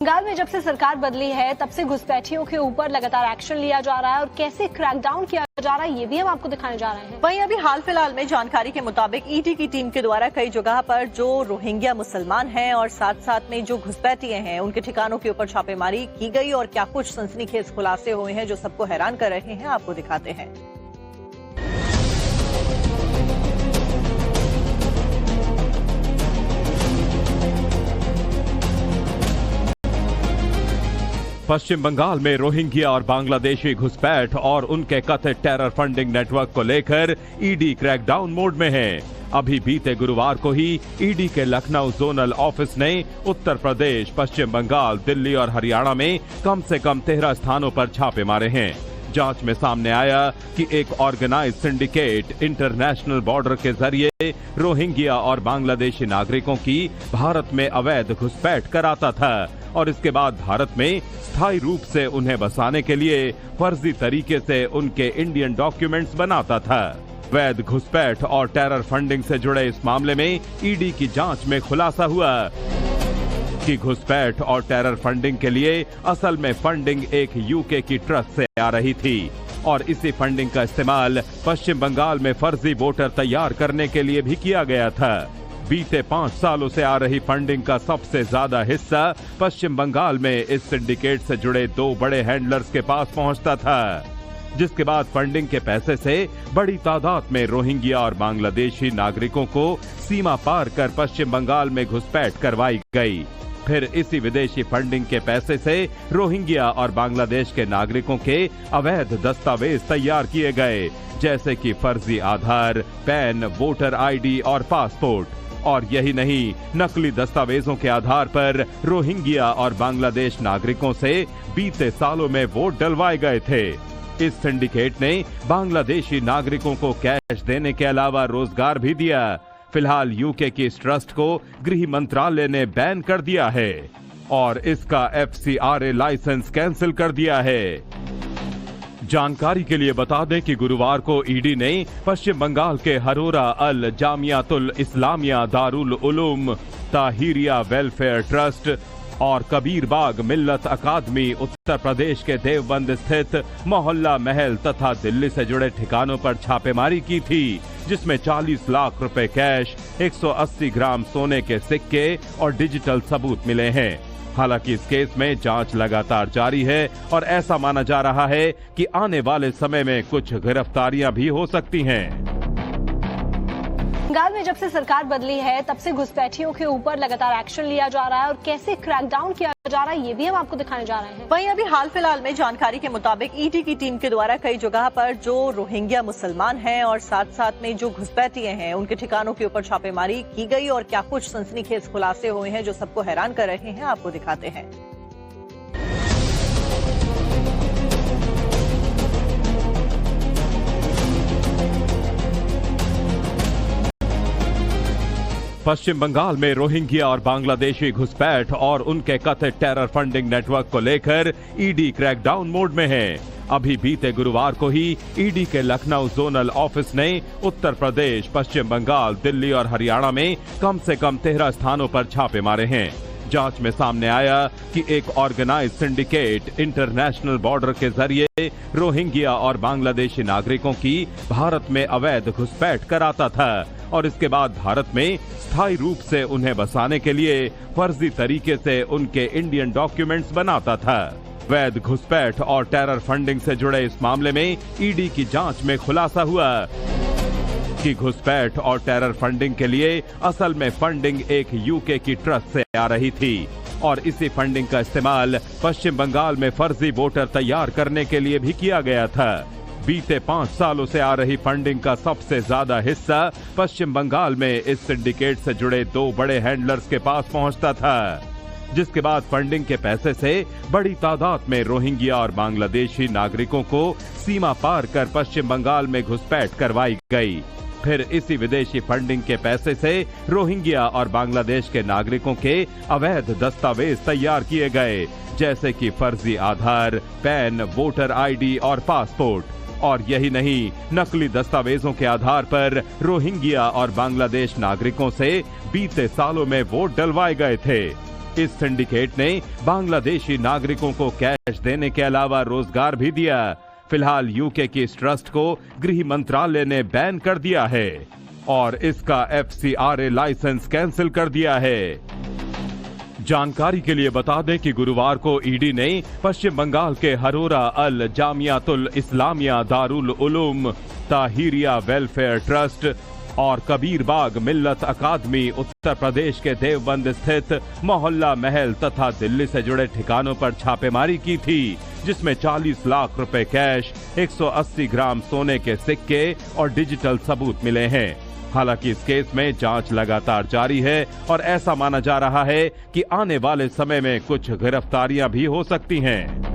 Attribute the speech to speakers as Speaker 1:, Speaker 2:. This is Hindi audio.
Speaker 1: बंगाल में जब से सरकार बदली है तब से घुसपैठियों के ऊपर लगातार एक्शन लिया जा रहा है और कैसे क्रैकडाउन किया जा रहा है ये भी हम आपको दिखाने जा रहे हैं।
Speaker 2: वहीं अभी हाल फिलहाल में जानकारी के मुताबिक ईडी की टीम के द्वारा कई जगह पर जो रोहिंग्या मुसलमान हैं और साथ साथ में जो घुसपैठिए हैं उनके ठिकानों के ऊपर छापेमारी की गई और क्या कुछ सनसनीखेज खुलासे हुए हैं जो सबको हैरान कर रहे हैं, आपको दिखाते हैं।
Speaker 3: पश्चिम बंगाल में रोहिंग्या और बांग्लादेशी घुसपैठ और उनके कथित टेरर फंडिंग नेटवर्क को लेकर ईडी क्रैकडाउन मोड में है। अभी बीते गुरुवार को ही ईडी के लखनऊ जोनल ऑफिस ने उत्तर प्रदेश, पश्चिम बंगाल, दिल्ली और हरियाणा में कम से कम 13 स्थानों पर छापे मारे हैं। जांच में सामने आया कि एक ऑर्गेनाइज सिंडिकेट इंटरनेशनल बॉर्डर के जरिए रोहिंग्या और बांग्लादेशी नागरिकों की भारत में अवैध घुसपैठ कराता था और इसके बाद भारत में स्थायी रूप से उन्हें बसाने के लिए फर्जी तरीके से उनके इंडियन डॉक्यूमेंट्स बनाता था। वैध घुसपैठ और टेरर फंडिंग से जुड़े इस मामले में ईडी की जांच में खुलासा हुआ कि घुसपैठ और टेरर फंडिंग के लिए असल में फंडिंग एक यूके की ट्रस्ट से आ रही थी और इसी फंडिंग का इस्तेमाल पश्चिम बंगाल में फर्जी वोटर तैयार करने के लिए भी किया गया था। बीते 5 सालों से आ रही फंडिंग का सबसे ज्यादा हिस्सा पश्चिम बंगाल में इस सिंडिकेट से जुड़े 2 बड़े हैंडलर्स के पास पहुंचता था, जिसके बाद फंडिंग के पैसे से बड़ी तादाद में रोहिंग्या और बांग्लादेशी नागरिकों को सीमा पार कर पश्चिम बंगाल में घुसपैठ करवाई गई। फिर इसी विदेशी फंडिंग के पैसे से रोहिंग्या और बांग्लादेश के नागरिकों के अवैध दस्तावेज तैयार किए गए, जैसे कि फर्जी आधार, पैन, वोटर आईडी और पासपोर्ट। और यही नहीं, नकली दस्तावेजों के आधार पर रोहिंग्या और बांग्लादेश नागरिकों से बीते सालों में वोट डलवाए गए थे। इस सिंडिकेट ने बांग्लादेशी नागरिकों को कैश देने के अलावा रोजगार भी दिया। फिलहाल यूके की इस ट्रस्ट को गृह मंत्रालय ने बैन कर दिया है और इसका FCRA लाइसेंस कैंसिल कर दिया है। जानकारी के लिए बता दें कि गुरुवार को ईडी ने पश्चिम बंगाल के हरोरा अल जामियातुल इस्लामिया दारुल उलूम ताहिरिया वेलफेयर ट्रस्ट और कबीरबाग मिल्लत अकादमी, उत्तर प्रदेश के देवबंद स्थित मोहल्ला महल तथा दिल्ली से जुड़े ठिकानों पर छापेमारी की थी, जिसमें 40 लाख रुपए कैश, 180 ग्राम सोने के सिक्के और डिजिटल सबूत मिले हैं। हालांकि इस केस में जांच लगातार जारी है और ऐसा माना जा रहा है कि आने वाले समय में कुछ गिरफ्तारियां भी हो सकती हैं।
Speaker 1: बंगाल में जब से सरकार बदली है तब से घुसपैठियों के ऊपर लगातार एक्शन लिया जा रहा है और कैसे क्रैकडाउन किया जा रहा है ये भी हम आपको दिखाने जा रहे हैं।
Speaker 2: वहीं अभी हाल फिलहाल में जानकारी के मुताबिक ईडी की टीम के द्वारा कई जगह पर जो रोहिंग्या मुसलमान हैं और साथ साथ में जो घुसपैठिए हैं उनके ठिकानों के ऊपर छापेमारी की गई और क्या कुछ सनसनीखेज खुलासे हुए हैं जो सबको हैरान कर रहे हैं, आपको दिखाते हैं।
Speaker 3: पश्चिम बंगाल में रोहिंग्या और बांग्लादेशी घुसपैठ और उनके कथित टेरर फंडिंग नेटवर्क को लेकर ईडी क्रैकडाउन मोड में है। अभी बीते गुरुवार को ही ईडी के लखनऊ जोनल ऑफिस ने उत्तर प्रदेश, पश्चिम बंगाल, दिल्ली और हरियाणा में कम से कम 13 स्थानों पर छापे मारे हैं। जांच में सामने आया कि एक ऑर्गेनाइज सिंडिकेट इंटरनेशनल बॉर्डर के जरिए रोहिंग्या और बांग्लादेशी नागरिकों की भारत में अवैध घुसपैठ कराता था और इसके बाद भारत में स्थायी रूप से उन्हें बसाने के लिए फर्जी तरीके से उनके इंडियन डॉक्यूमेंट्स बनाता था। वैध घुसपैठ और टेरर फंडिंग से जुड़े इस मामले में ईडी की जांच में खुलासा हुआ कि घुसपैठ और टेरर फंडिंग के लिए असल में फंडिंग एक यूके की ट्रस्ट से आ रही थी और इसी फंडिंग का इस्तेमाल पश्चिम बंगाल में फर्जी वोटर तैयार करने के लिए भी किया गया था। बीते 5 सालों से आ रही फंडिंग का सबसे ज्यादा हिस्सा पश्चिम बंगाल में इस सिंडिकेट से जुड़े 2 बड़े हैंडलर्स के पास पहुंचता था, जिसके बाद फंडिंग के पैसे से बड़ी तादाद में रोहिंग्या और बांग्लादेशी नागरिकों को सीमा पार कर पश्चिम बंगाल में घुसपैठ करवाई गई। फिर इसी विदेशी फंडिंग के पैसे से रोहिंग्या और बांग्लादेश के नागरिकों के अवैध दस्तावेज तैयार किए गए, जैसे कि फर्जी आधार, पैन, वोटर आईडी और पासपोर्ट। और यही नहीं, नकली दस्तावेजों के आधार पर रोहिंग्या और बांग्लादेश नागरिकों से बीते सालों में वोट डलवाए गए थे। इस सिंडिकेट ने बांग्लादेशी नागरिकों को कैश देने के अलावा रोजगार भी दिया। फिलहाल यूके की इस ट्रस्ट को गृह मंत्रालय ने बैन कर दिया है और इसका FCRA लाइसेंस कैंसिल कर दिया है। जानकारी के लिए बता दें कि गुरुवार को ईडी ने पश्चिम बंगाल के हरोरा अल जामियातुल इस्लामिया दारुल उलूम ताहिरिया वेलफेयर ट्रस्ट और कबीरबाग मिल्लत अकादमी उत्तर प्रदेश के देवबंद स्थित मोहल्ला महल तथा दिल्ली से जुड़े ठिकानों पर छापेमारी की थी, जिसमें 40 लाख रुपए कैश, 180 ग्राम सोने के सिक्के और डिजिटल सबूत मिले हैं। हालांकि इस केस में जांच लगातार जारी है और ऐसा माना जा रहा है कि आने वाले समय में कुछ गिरफ्तारियां भी हो सकती हैं।